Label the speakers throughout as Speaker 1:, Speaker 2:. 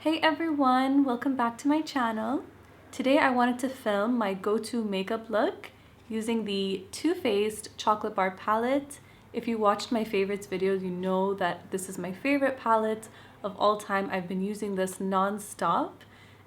Speaker 1: Hey everyone, welcome back to my channel. Today I wanted to film my go-to makeup look using the Too Faced Chocolate Bar palette. If you watched my favorites videos, you know that this is my favorite palette of all time. I've been using this non-stop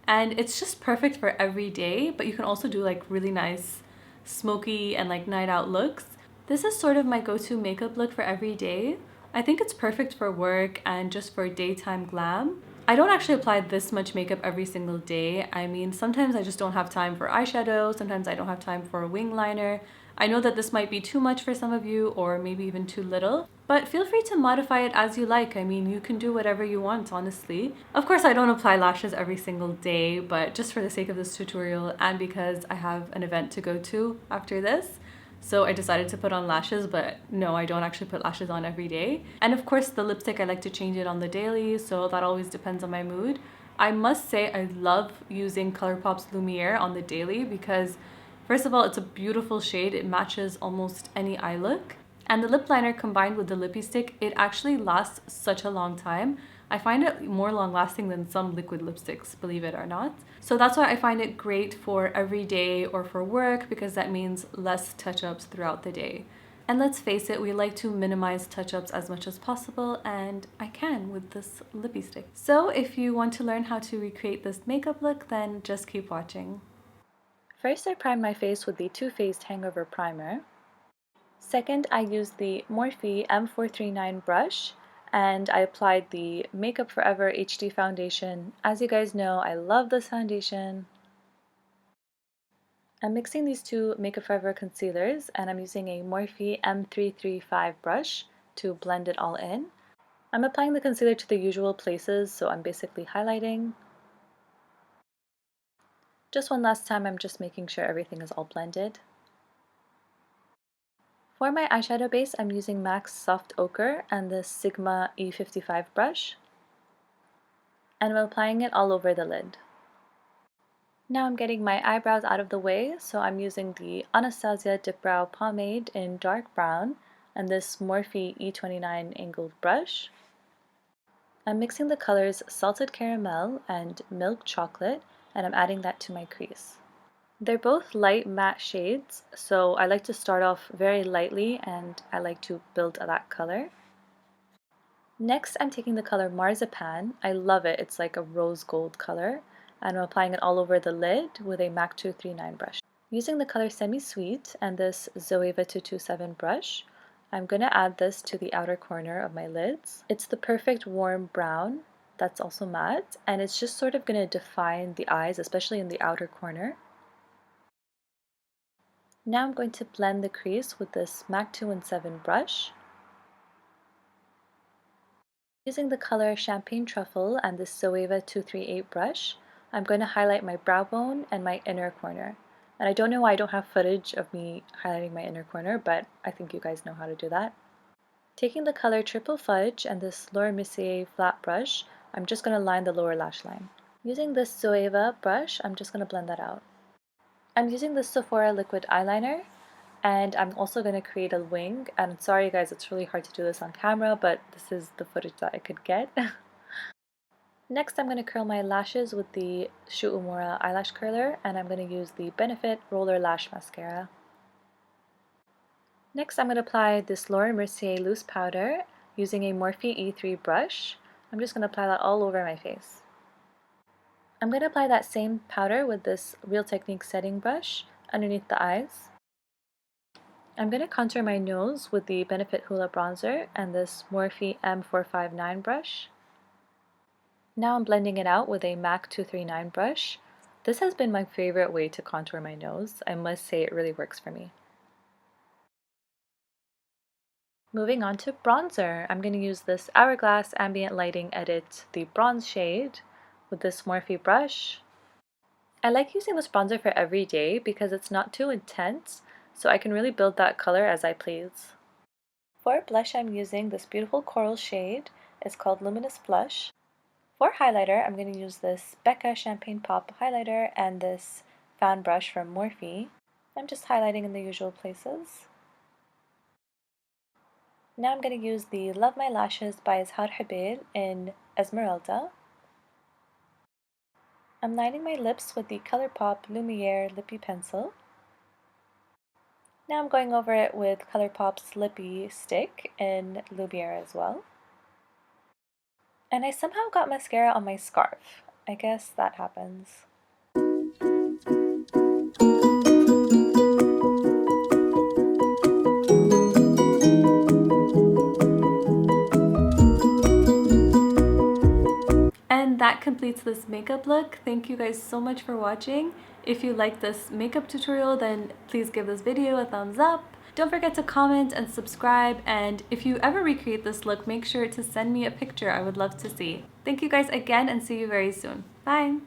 Speaker 1: and it's just perfect for every day, but you can also do like really nice smoky and like night out looks. This is sort of my go-to makeup look for every day. I think it's perfect for work and just for daytime glam. I don't actually apply this much makeup every single day. I mean, sometimes I just don't have time for eyeshadow, sometimes I don't have time for a wing liner. I know that this might be too much for some of you or maybe even too little, but feel free to modify it as you like. I mean, you can do whatever you want, honestly. Of course, I don't apply lashes every single day, but just for the sake of this tutorial and because I have an event to go to after this, so I decided to put on lashes, but no, I don't actually put lashes on every day. And of course, the lipstick, I like to change it on the daily, so that always depends on my mood. I must say I love using ColourPop's Lumiere on the daily because first of all, it's a beautiful shade. It matches almost any eye look. And the lip liner combined with the Lippie stick, it actually lasts such a long time. I find it more long lasting than some liquid lipsticks, believe it or not. So that's why I find it great for every day or for work because that means less touch-ups throughout the day. And let's face it, we like to minimize touch-ups as much as possible, and I can with this Lippie stick. So if you want to learn how to recreate this makeup look, then just keep watching. First, I prime my face with the Too Faced Hangover Primer. Second, I used the Morphe M439 brush and I applied the Makeup Forever HD foundation. As you guys know, I love this foundation. I'm mixing these two Makeup Forever concealers and I'm using a Morphe M335 brush to blend it all in. I'm applying the concealer to the usual places, so I'm basically highlighting. Just one last time, I'm just making sure everything is all blended. For my eyeshadow base, I'm using MAC's Soft Ochre and the Sigma E55 brush, and I'm applying it all over the lid. Now I'm getting my eyebrows out of the way, so I'm using the Anastasia Dip Brow Pomade in dark brown and this Morphe E29 angled brush. I'm mixing the colors Salted Caramel and Milk Chocolate, and I'm adding that to my crease. They're both light matte shades, so I like to start off very lightly and I like to build that color. Next, I'm taking the color Marzipan. I love it. It's like a rose gold color, and I'm applying it all over the lid with a MAC 239 brush. Using the color Semi Sweet and this Zoeva 227 brush, I'm going to add this to the outer corner of my lids. It's the perfect warm brown that's also matte, and it's just sort of going to define the eyes, especially in the outer corner. Now I'm going to blend the crease with this MAC 217 brush. Using the color Champagne Truffle and this Zoeva 238 brush, I'm going to highlight my brow bone and my inner corner. And I don't know why I don't have footage of me highlighting my inner corner, but I think you guys know how to do that. Taking the color Triple Fudge and this Laura Mercier flat brush, I'm just going to line the lower lash line. Using this Zoeva brush, I'm just going to blend that out. I'm using this Sephora liquid eyeliner, and I'm also going to create a wing. And sorry guys, it's really hard to do this on camera, but this is the footage that I could get. Next, I'm going to curl my lashes with the Shu Uemura eyelash curler, and I'm going to use the Benefit Roller Lash Mascara. Next, I'm going to apply this Laura Mercier loose powder using a Morphe E3 brush. I'm just going to apply that all over my face. I'm going to apply that same powder with this Real Technique setting brush underneath the eyes. I'm going to contour my nose with the Benefit Hoola bronzer and this Morphe M459 brush. Now I'm blending it out with a MAC 239 brush. This has been my favorite way to contour my nose. I must say it really works for me. Moving on to bronzer, I'm going to use this Hourglass Ambient Lighting Edit, the bronze shade, with this Morphe brush. I like using this bronzer for every day because it's not too intense, so I can really build that color as I please. For blush, I'm using this beautiful coral shade. It's called Luminous Blush. For highlighter, I'm going to use this Becca Champagne Pop highlighter and this fan brush from Morphe. I'm just highlighting in the usual places. Now I'm going to use the Love My Lashes by Izhar Habil in Esmerelda. I'm lining my lips with the ColourPop Lumiere Lippie pencil. Now I'm going over it with ColourPop's Lippie stick in Lumiere as well. And I somehow got mascara on my scarf. I guess that happens. And that completes this makeup look. Thank you guys so much for watching. If you like this makeup tutorial, then please give this video a thumbs up. Don't forget to comment and subscribe, and if you ever recreate this look, make sure to send me a picture. I would love to see. Thank you guys again, and see you very soon. Bye!